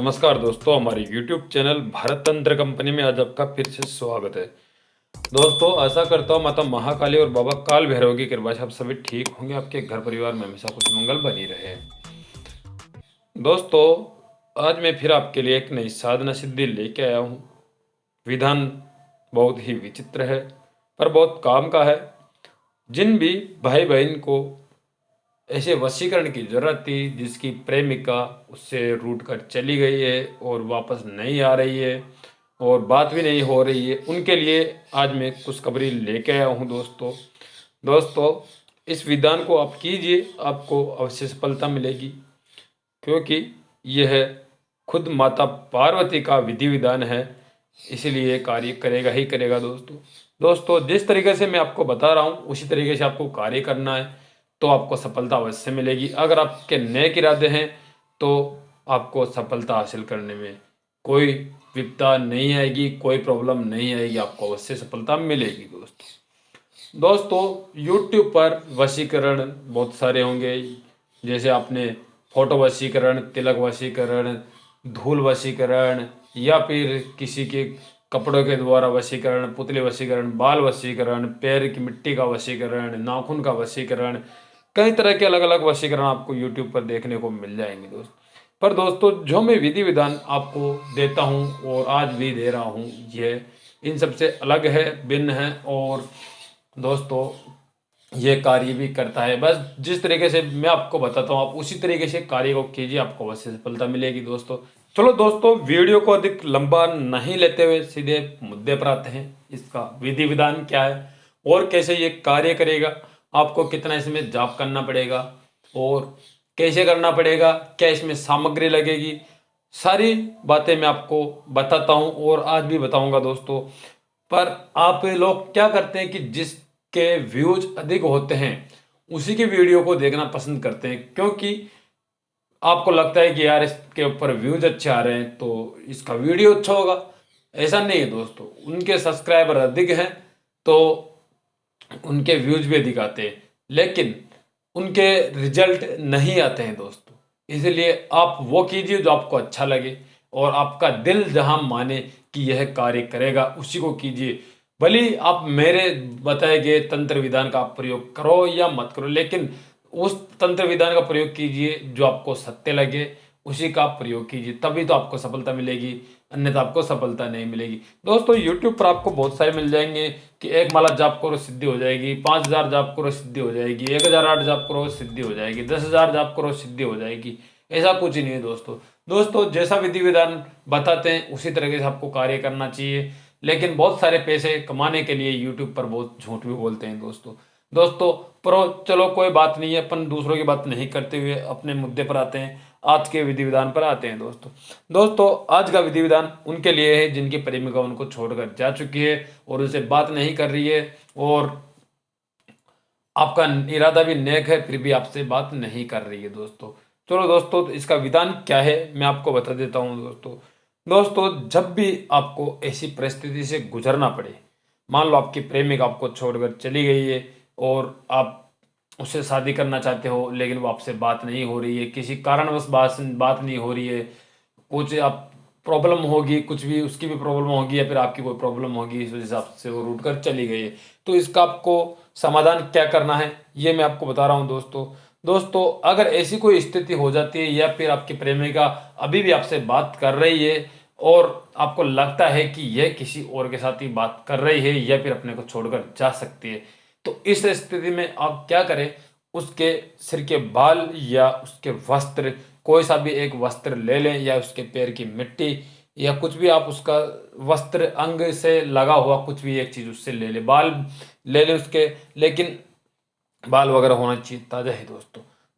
नमस्कार दोस्तों, हमारे YouTube चैनल भारत तंत्र कंपनी में आज आपका फिर से स्वागत है। दोस्तों, आशा करता हूँ माता महाकाली और बाबा काल भैरव की कृपा से आप सभी ठीक होंगे, आपके घर परिवार में हमेशा कुछ मंगल बनी रहे। दोस्तों, आज मैं फिर आपके लिए एक नई साधना सिद्धि लेके आया हूँ। विधान बहुत ही विचित्र है पर बहुत काम का है। जिन भी भाई बहन को ऐसे वशीकरण की जरूरत थी, जिसकी प्रेमिका उससे रूठ कर चली गई है और वापस नहीं आ रही है और बात भी नहीं हो रही है, उनके लिए आज मैं खुशखबरी लेके आया हूँ। दोस्तों, इस विधान को आप कीजिए, आपको अवश्य सफलता मिलेगी, क्योंकि यह खुद माता पार्वती का विधि विधान है, इसलिए कार्य करेगा ही करेगा। दोस्तों, जिस तरीके से मैं आपको बता रहा हूँ उसी तरीके से आपको कार्य करना है, तो आपको सफलता अवश्य मिलेगी। अगर आपके नेक इरादे हैं तो आपको सफलता हासिल करने में कोई विपदा नहीं आएगी, कोई प्रॉब्लम नहीं आएगी, आपको अवश्य सफलता मिलेगी। दोस्तों, YouTube पर वशीकरण बहुत सारे होंगे, जैसे आपने फोटो वशीकरण, तिलक वशीकरण, धूल वशीकरण, या फिर किसी के कपड़ों के द्वारा वशीकरण, पुतले वशीकरण, बाल वशीकरण, पैर की मिट्टी का वशीकरण, नाखून का वशीकरण, कई तरह के अलग अलग वशीकरण आपको YouTube पर देखने को मिल जाएंगे पर दोस्तों, जो मैं विधि विधान आपको देता हूँ और आज भी दे रहा हूँ, यह इन सबसे अलग है, भिन्न है। और दोस्तों, ये कार्य भी करता है। बस जिस तरीके से मैं आपको बताता हूँ आप उसी तरीके से कार्य को कीजिए, आपको अवश्य सफलता मिलेगी। चलो दोस्तों, वीडियो को अधिक लंबा नहीं लेते हुए सीधे मुद्दे पर आते हैं। इसका विधि विधान क्या है और कैसे ये कार्य करेगा, आपको कितना इसमें जाप करना पड़ेगा और कैसे करना पड़ेगा, क्या इसमें सामग्री लगेगी, सारी बातें मैं आपको बताता हूँ और आज भी बताऊंगा। दोस्तों, पर आप लोग क्या करते हैं कि जिसके व्यूज अधिक होते हैं उसी की वीडियो को देखना पसंद करते हैं, क्योंकि आपको लगता है कि यार इसके ऊपर व्यूज अच्छे आ रहे हैं तो इसका वीडियो अच्छा होगा। ऐसा नहीं है दोस्तों, उनके सब्सक्राइबर अधिक हैं तो उनके व्यूज भी अधिक आते हैं, लेकिन उनके रिजल्ट नहीं आते हैं दोस्तों। इसलिए आप वो कीजिए जो आपको अच्छा लगे और आपका दिल जहां माने कि यह कार्य करेगा उसी को कीजिए। भले ही आप मेरे बताए गए तंत्र विधान का आप प्रयोग करो या मत करो, लेकिन उस तंत्र विधान का प्रयोग कीजिए जो आपको सत्य लगे, उसी का आप प्रयोग कीजिए, तभी तो आपको सफलता मिलेगी, अन्यथा आपको सफलता नहीं मिलेगी। दोस्तों, YouTube पर आपको बहुत सारे मिल जाएंगे कि 1 माला जाप करो सिद्धि हो जाएगी, 5000 जाप करो सिद्धि हो जाएगी, 1008 जाप करो सिद्धि हो जाएगी, 10,000 जाप करो सिद्धि हो जाएगी। ऐसा कुछ ही नहीं है दोस्तों, जैसा विधि विधान बताते हैं उसी तरीके से आपको कार्य करना चाहिए। लेकिन बहुत सारे पैसे कमाने के लिए YouTube पर बहुत झूठ भी बोलते हैं दोस्तों, पर चलो कोई बात नहीं है, अपन दूसरों की बात नहीं करते हुए अपने मुद्दे पर आते हैं, आज के विधि विधान पर आते हैं। दोस्तों, आज का विधि विधान उनके लिए है जिनकी प्रेमिका उनको छोड़कर जा चुकी है और उनसे बात नहीं कर रही है, और आपका इरादा भी नेक है फिर भी आपसे बात नहीं कर रही है। चलो दोस्तों, इसका विधान क्या है मैं आपको बता देता हूँ। दोस्तों, जब भी आपको ऐसी परिस्थिति से गुजरना पड़े, मान लो आपकी प्रेमिका आपको छोड़कर चली गई है और आप उससे शादी करना चाहते हो, लेकिन वो आपसे बात नहीं हो रही है, किसी कारणवश बात नहीं हो रही है, कुछ आप प्रॉब्लम होगी, कुछ भी उसकी भी प्रॉब्लम होगी या फिर आपकी कोई प्रॉब्लम होगी, इस वजह से आपसे वो रूठ कर चली गई है, तो इसका आपको समाधान क्या करना है ये मैं आपको बता रहा हूँ। दोस्तों, अगर ऐसी कोई स्थिति हो जाती है या फिर आपकी प्रेमिका अभी भी आपसे बात कर रही है और आपको लगता है कि यह किसी और के साथ ही बात कर रही है या फिर अपने को छोड़कर जा सकती है, तो इस स्थिति में आप क्या करें, उसके सिर के बाल या उसके वस्त्र, कोई सा भी एक वस्त्र ले लें, या उसके पैर की मिट्टी या कुछ भी आप उसका वस्त्र, अंग से लगा हुआ कुछ भी एक चीज उससे ले ले, बाल ले ले उसके, लेकिन बाल वगैरह होना चाहिए ताजा ही।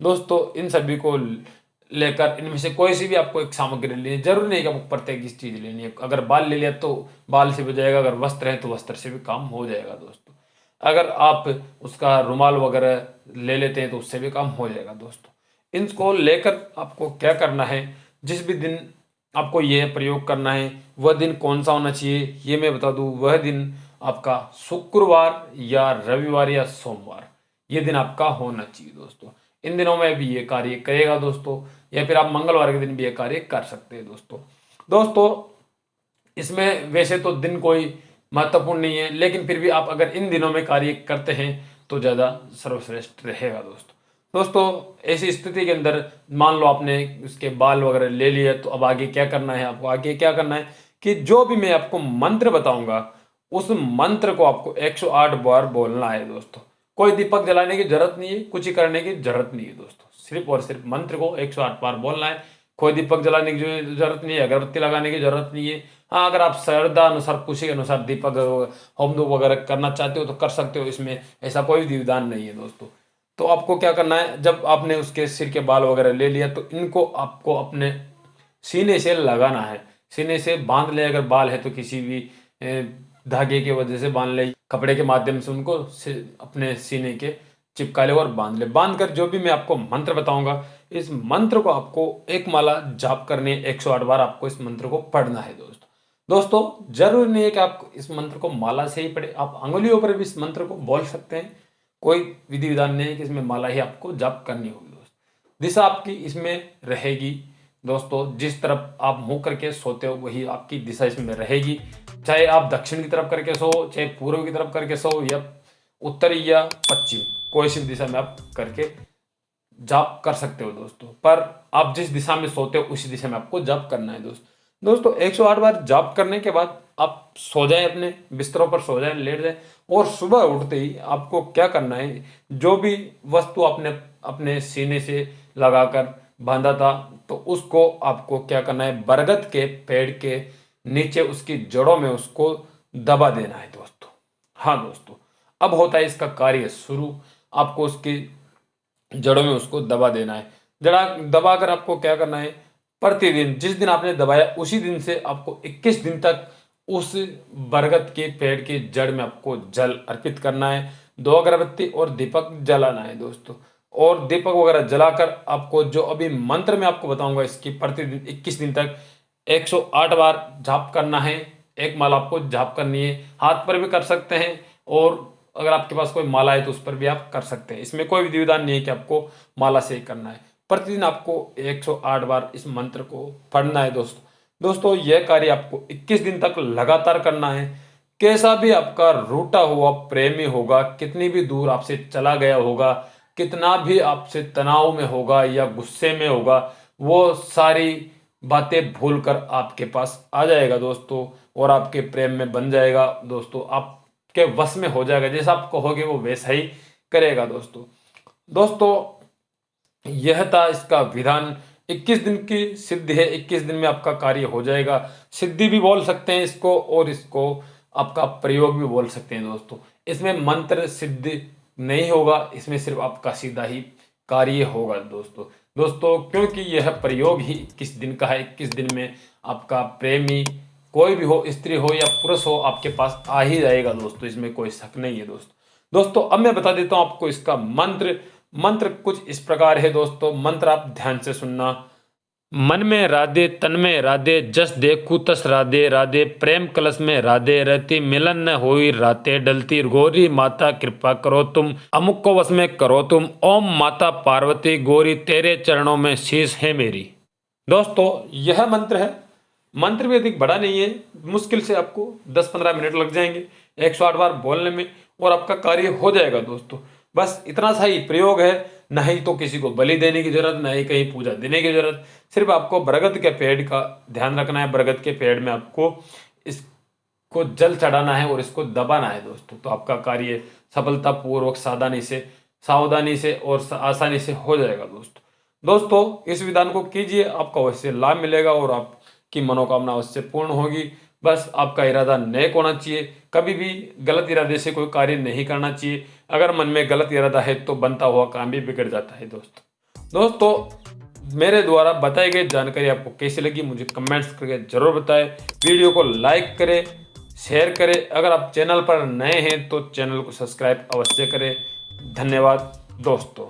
दोस्तों, इन सभी को लेकर इनमें से कोई सी भी आपको एक सामग्री लेनी है, जरूरी नहीं कि आपको प्रत्येक इस चीज लेनी है। अगर बाल ले लिया तो बाल से भी हो जाएगा, अगर वस्त्र है तो वस्त्र से भी काम हो जाएगा। अगर आप उसका रुमाल वगैरह ले लेते हैं तो उससे भी काम हो जाएगा। इनको लेकर आपको क्या करना है, जिस भी दिन आपको यह प्रयोग करना है वह दिन कौन सा होना चाहिए ये मैं बता दूं। वह दिन आपका शुक्रवार या रविवार या सोमवार, ये दिन आपका होना चाहिए। इन दिनों में भी ये कार्य करेगा दोस्तों, या फिर आप मंगलवार के दिन भी ये कार्य कर सकते हैं दोस्तों इसमें वैसे तो दिन कोई महत्वपूर्ण नहीं है, लेकिन फिर भी आप अगर इन दिनों में कार्य करते हैं तो ज़्यादा सर्वश्रेष्ठ रहेगा दोस्तों ऐसी स्थिति के अंदर मान लो आपने उसके बाल वगैरह ले लिए, तो अब आगे क्या करना है, आपको आगे क्या करना है कि जो भी मैं आपको मंत्र बताऊंगा उस मंत्र को आपको 108 बार बोलना है दोस्तों। कोई दीपक जलाने की जरूरत नहीं है, कुछ ही करने की जरूरत नहीं है दोस्तों, सिर्फ और सिर्फ मंत्र को 108 बार बोलना है। कोई दीपक जलाने की जरूरत नहीं है, अगरबत्ती लगाने की जरूरत नहीं है। हाँ, अगर आप श्रद्धा अनुसार खुशी के अनुसार दीपक होम धूप वगैरह करना चाहते हो तो कर सकते हो, इसमें ऐसा कोई विधान नहीं है दोस्तों। तो आपको क्या करना है, जब आपने उसके सिर के बाल वगैरह ले लिया तो इनको आपको अपने सीने से लगाना है, सीने से बांध ले। अगर बाल है तो किसी भी धागे की वजह से बांध ले, कपड़े के माध्यम से उनको अपने सीने के चिपका ले और बांध ले। बांध कर जो भी मैं आपको मंत्र बताऊंगा इस मंत्र को आपको एक माला जाप करनी है, 108 बार आपको इस मंत्र को पढ़ना है दोस्तों जरूरी नहीं है कि आप इस मंत्र को माला से ही पढ़े, आप अंगुलियों पर भी इस मंत्र को बोल सकते हैं। कोई विधि विधान नहीं है कि इसमें माला ही आपको जाप करनी होगी दोस्तों। दिशा आपकी इसमें रहेगी दोस्तों, जिस तरफ आप मुंह करके सोते हो वही आपकी दिशा इसमें रहेगी। चाहे आप दक्षिण की तरफ करके सो, चाहे पूर्व की तरफ करके सो, या उत्तरी या पश्चिम, कोई सी दिशा में आप करके जाप कर सकते हो दोस्तों। पर आप जिस दिशा में सोते हो उसी दिशा में आपको जाप करना है दोस्तों 108 बार जाप करने के बाद आप सो जाएं, अपने बिस्तरों पर सो जाएं, लेट जाएं, और सुबह उठते ही आपको क्या करना है, जो भी वस्तु आपने अपने सीने से लगाकर बांधा था तो उसको आपको क्या करना है, बरगद के पेड़ के नीचे उसकी जड़ों में उसको दबा देना है दोस्तों। हाँ दोस्तों, अब होता है इसका कार्य शुरू। आपको उसकी जड़ों में उसको दबा देना है। जड़ा दबाकर आपको क्या करना है, प्रतिदिन जिस दिन आपने दबाया उसी दिन से आपको 21 दिन तक उस बरगद के पेड़ की जड़ में आपको जल अर्पित करना है। 2 अगरबत्ती और दीपक जलाना है दोस्तों। और दीपक वगैरह जलाकर आपको जो अभी मंत्र में आपको बताऊंगा इसकी प्रतिदिन 21 दिन तक 108 बार जाप करना है। एक माला आपको जाप करनी है, हाथ पर भी कर सकते हैं, और अगर आपके पास कोई माला है तो उस पर भी आप कर सकते हैं। इसमें कोई विधि विधान नहीं है कि आपको माला से ही करना है। प्रतिदिन आपको 108 बार इस मंत्र को पढ़ना है दोस्तों यह कार्य आपको 21 दिन तक लगातार करना है। कैसा भी आपका रूठा हुआ प्रेमी होगा, कितनी भी दूर आपसे चला गया होगा, कितना भी आपसे तनाव में होगा या गुस्से में होगा, वो सारी बातें भूलकर आपके पास आ जाएगा दोस्तों, और आपके प्रेम में बन जाएगा दोस्तों, आपके वश में हो जाएगा। जैसा आप कहोगे वो वैसा ही करेगा दोस्तों यह था इसका विधान। 21 दिन की सिद्धि है, 21 दिन में आपका कार्य हो जाएगा। सिद्धि भी बोल सकते हैं इसको, और इसको आपका प्रयोग भी बोल सकते हैं दोस्तों। इसमें मंत्र सिद्धि नहीं होगा, इसमें सिर्फ आपका सीधा ही कार्य होगा दोस्तों क्योंकि यह प्रयोग ही 21 दिन का है। 21 दिन में आपका प्रेमी कोई भी हो, स्त्री हो या पुरुष हो, आपके पास आ ही जाएगा दोस्तों, इसमें कोई शक नहीं है दोस्तों अब मैं बता देता हूं आपको इसका मंत्र कुछ इस प्रकार है दोस्तों। मंत्र आप ध्यान से सुनना। मन में राधे, तन में राधे, जस देखूं तस राधे राधे, प्रेम कलश में राधे रहती, मिलन न होई रातें डलती, गौरी माता कृपा करो तुम, अमुक को वश में करो तुम, ओम माता पार्वती गौरी, तेरे चरणों में शीश है मेरी। दोस्तों यह मंत्र है। मंत्र भी अधिक बड़ा नहीं है, मुश्किल से आपको 10-15 मिनट लग जाएंगे 108 बार बोलने में, और आपका कार्य हो जाएगा दोस्तों। बस इतना सा ही प्रयोग है, न ही तो किसी को बलि देने की जरूरत, न ही कहीं पूजा देने की जरूरत। सिर्फ आपको बरगद के पेड़ का ध्यान रखना है। बरगद के पेड़ में आपको इसको जल चढ़ाना है और इसको दबाना है दोस्तों, तो आपका कार्य सफलतापूर्वक सावधानी से और आसानी से हो जाएगा दोस्तों इस विधान को कीजिए, आपको अवश्य लाभ मिलेगा और आपकी मनोकामना अवश्य पूर्ण होगी। बस आपका इरादा नेक होना चाहिए, कभी भी गलत इरादे से कोई कार्य नहीं करना चाहिए। अगर मन में गलत इरादा है तो बनता हुआ काम भी बिगड़ जाता है दोस्तों मेरे द्वारा बताई गई जानकारी आपको कैसी लगी मुझे कमेंट्स करके जरूर बताएं। वीडियो को लाइक करें, शेयर करें। अगर आप चैनल पर नए हैं तो चैनल को सब्सक्राइब अवश्य करें। धन्यवाद दोस्तों।